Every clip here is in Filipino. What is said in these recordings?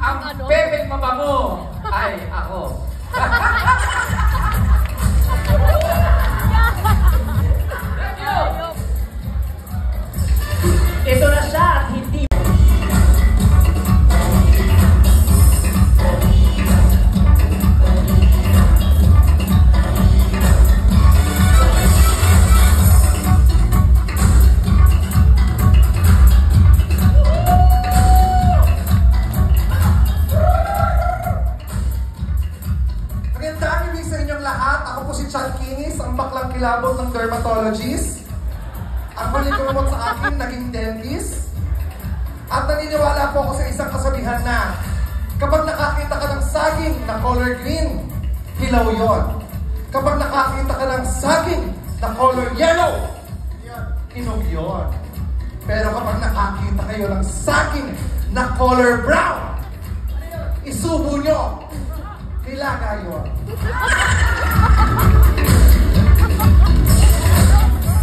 Ang bebeng mabango ay ako. Ito na siya at hindi. Kilabot ng dermatologist, ang maling gumamot sa akin, naging dentist, at naniniwala po ako sa isang kasabihan na kapag nakakita ka ng saging na color green, hilaw yon. Kapag nakakita ka ng saging na color yellow, hinog yon. Pero kapag nakakita kayo ng saging na color brown, isubo nyo, hilaga yon.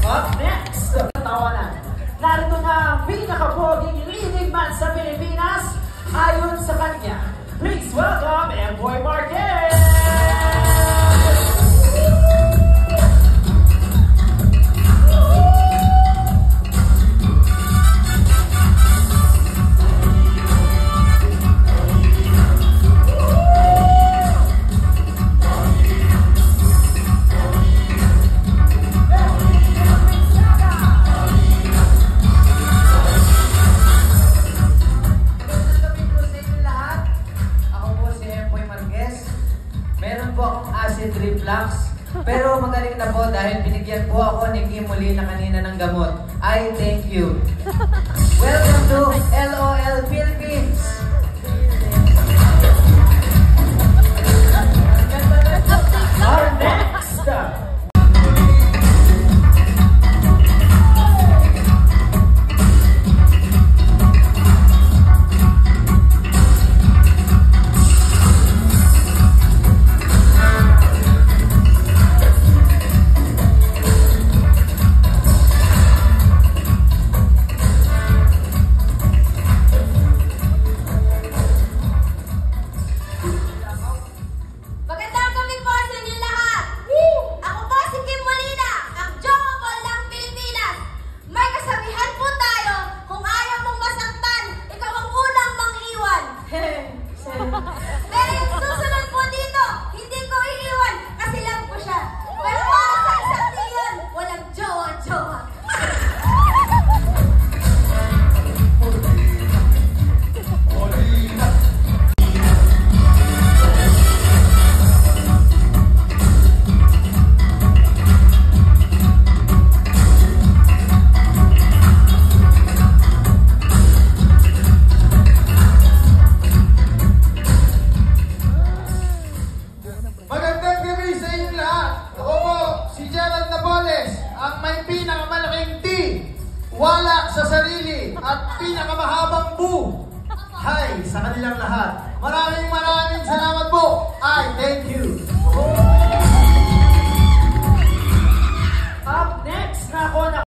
Up next, tawanan. Narito na ang pinakapoging leading man sa Pilipinas ayon sa kanya. Please welcome Emboy Marquez! Pero magaling na po dahil binigyan po ako ni Kim Molina kanina ng gamot. I thank you. Welcome to LOL Philippines. Our next. Wala sa sarili at pinakamahabang bu. Hi sa kanilang lahat. Maraming salamat po. I thank you. Up next na ako na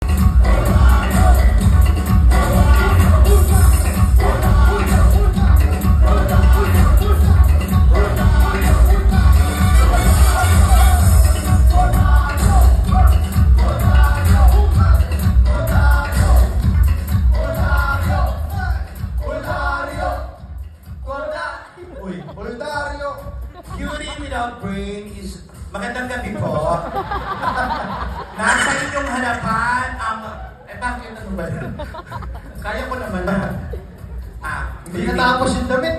magandang gabi po. Nasa inyong harapan ang... bakit ano ba yun? Kaya ko naman na. Hindi natapos yung damit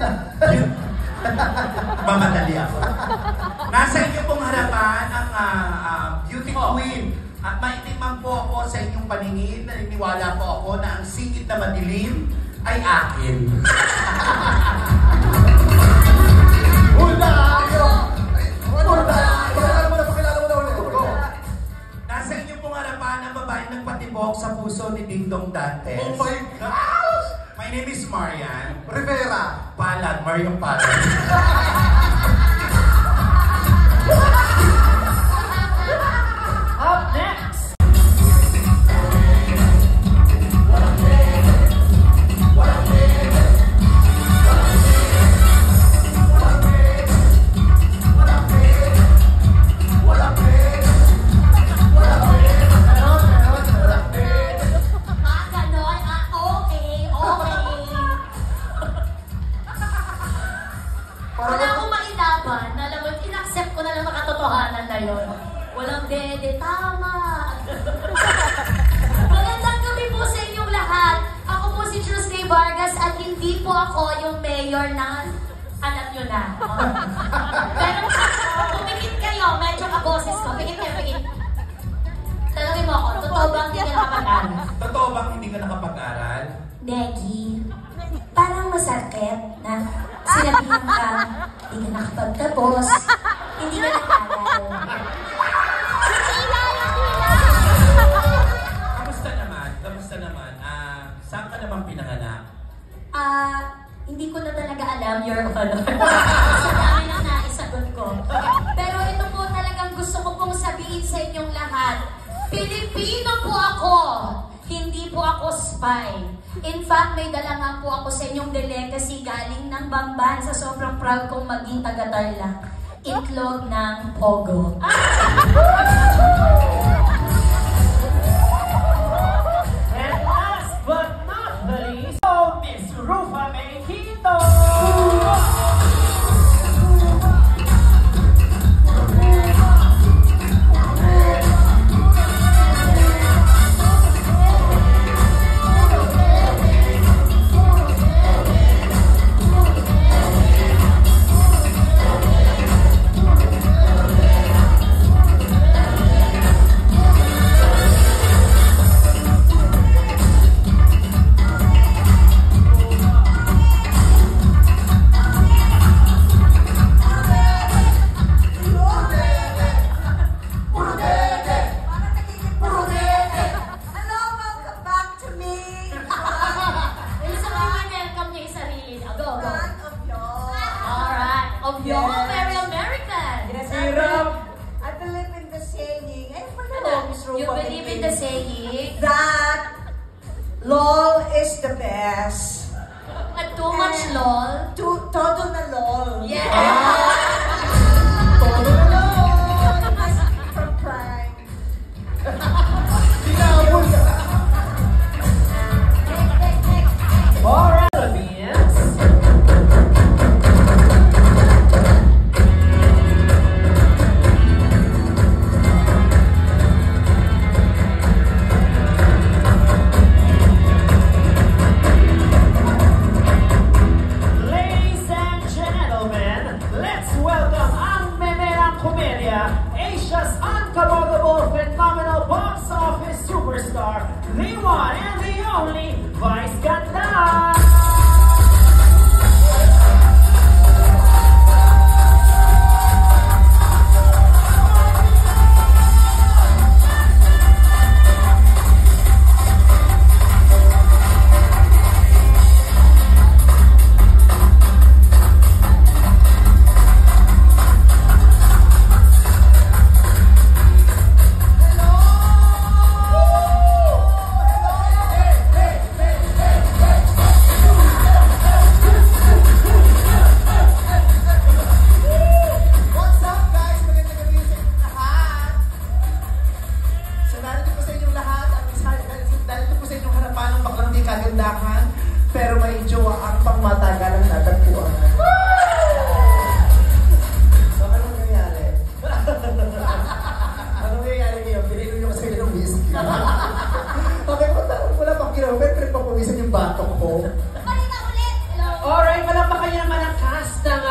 Mamadali ako. Nasa inyong pong harapan ang beauty queen. At maitimang po ako sa inyong paningin. Naniniwala po ako na ang singit na madilim ay akin. Nasa inyo pong harapan ang babaeng nagpatibok sa puso ni Ding Dong Dantes. Oh my gosh! My name is Marian Rivera. Palad, Marian Palad. up next. Walang dede, tama. Magandang gabi po sa inyong lahat. Ako po si Tuesday Vargas at hindi po ako yung mayor na alam nyo na. Pero pumikit kayo, medyo kaboses ko. Pikit kayo, pikit. Tanungin mo ako, totoo bang hindi ka nakapag-aral? Totoo bang hindi ka nakapag-aral? Negi, parang masakit na sinabihan ka, hindi ka nakapagtapos, hindi ka nag-aral. Kamusta naman? Kamusta naman? Saan ka naman pinanganak? Hindi ko na talaga alam, Your Honor. Sa dami na naisagot ko. Pero ito po talagang gusto ko pong sabihin sa inyong lahat. Pilipino po ako. Hindi po ako spy. In fact, may dala nga po ako sa inyong delicacy galing ng Bamban sa sobrang proud kong maging taga-Tarlac. Itlog ng Pogo. And last but not the least, Miss Rufa Mequito! You believe in the saying that LOL is the best. At too much lol. Todo na LOL. Yeah. Todo na LOL. From Prime. Alright, Philippines. Ladies and gentlemen, let's welcome ang Memerang Comedia, Asia's unforgettable phenomenal box office superstar, the one and the only Vice Ganda! What's up, guys? Magandang gabi sa inyong lahat. So, narito po sa inyong lahat. Narito po sa inyong harapan ng baklang di kagandahan, pero may jowa ang pangmatagalang natagpuan. So, anong nangyari? Anong nangyari ngayon? Pinainom nyo kasi ng whiskey. Okay, wala pang ginawa. Pero pinagpapawisan yung batok ko. Palika ulit. Hello. Alright, malapakan niyo naman ang cast ng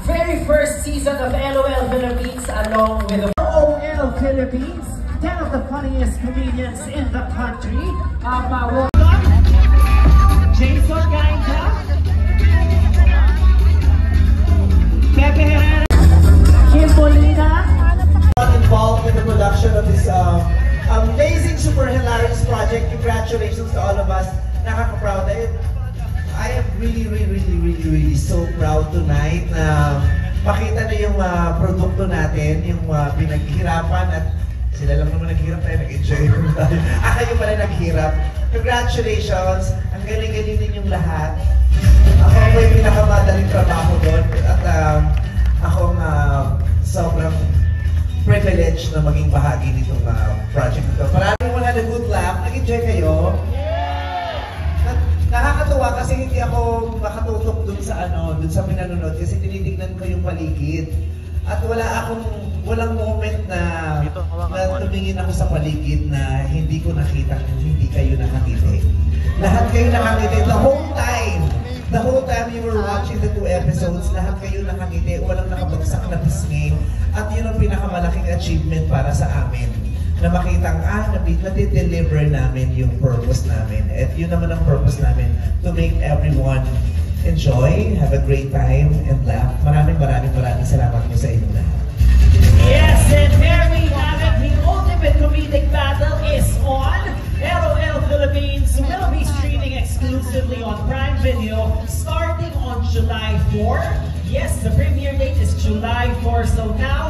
very first season of LOL Philippines along with the LOL Philippines, 10 of the funniest comedians in the country. Welcome, Jason Gainta, Pepe Herrera, Kim Molina, involved in the production of this amazing, super hilarious project. Congratulations to all of us. Nakaka-proud. I am really so proud tonight na makita na yung produkto natin, yung pinaghirapan at sila lang naman naghirap tayo, nag-enjoy naman tayo. Kayo pala naghirap. Congratulations! Ang galing-galing ninyong lahat. Ako po yung pinakamadaling trabaho doon at akong sobrang privilege na maging bahagi nitong project ito. Maraming good luck. Nag-enjoy kayo? Nakakatuwa kasi hindi ako makatutok dun sa pinanonood kasi tinitignan ko yung paligid. At walang moment na tumingin ako sa paligid na hindi ko nakita kung hindi kayo nakangiti. Lahat kayo nakangiti the whole time. The whole time you were watching the 2 episodes, lahat kayo nakangiti, walang nakabagsak na pisngi. At yun ang pinakamalaking achievement para sa amin. Na makitang, na-deliver namin yung purpose namin. At yun naman ang purpose namin, to make everyone enjoy, have a great time, and laugh. Maraming salamat po sa inyo lahat. Yes, and there we have it. The ultimate comedic battle is on. LOL Philippines will be streaming exclusively on Prime Video starting on July 4. Yes, the premiere date is July 4. So now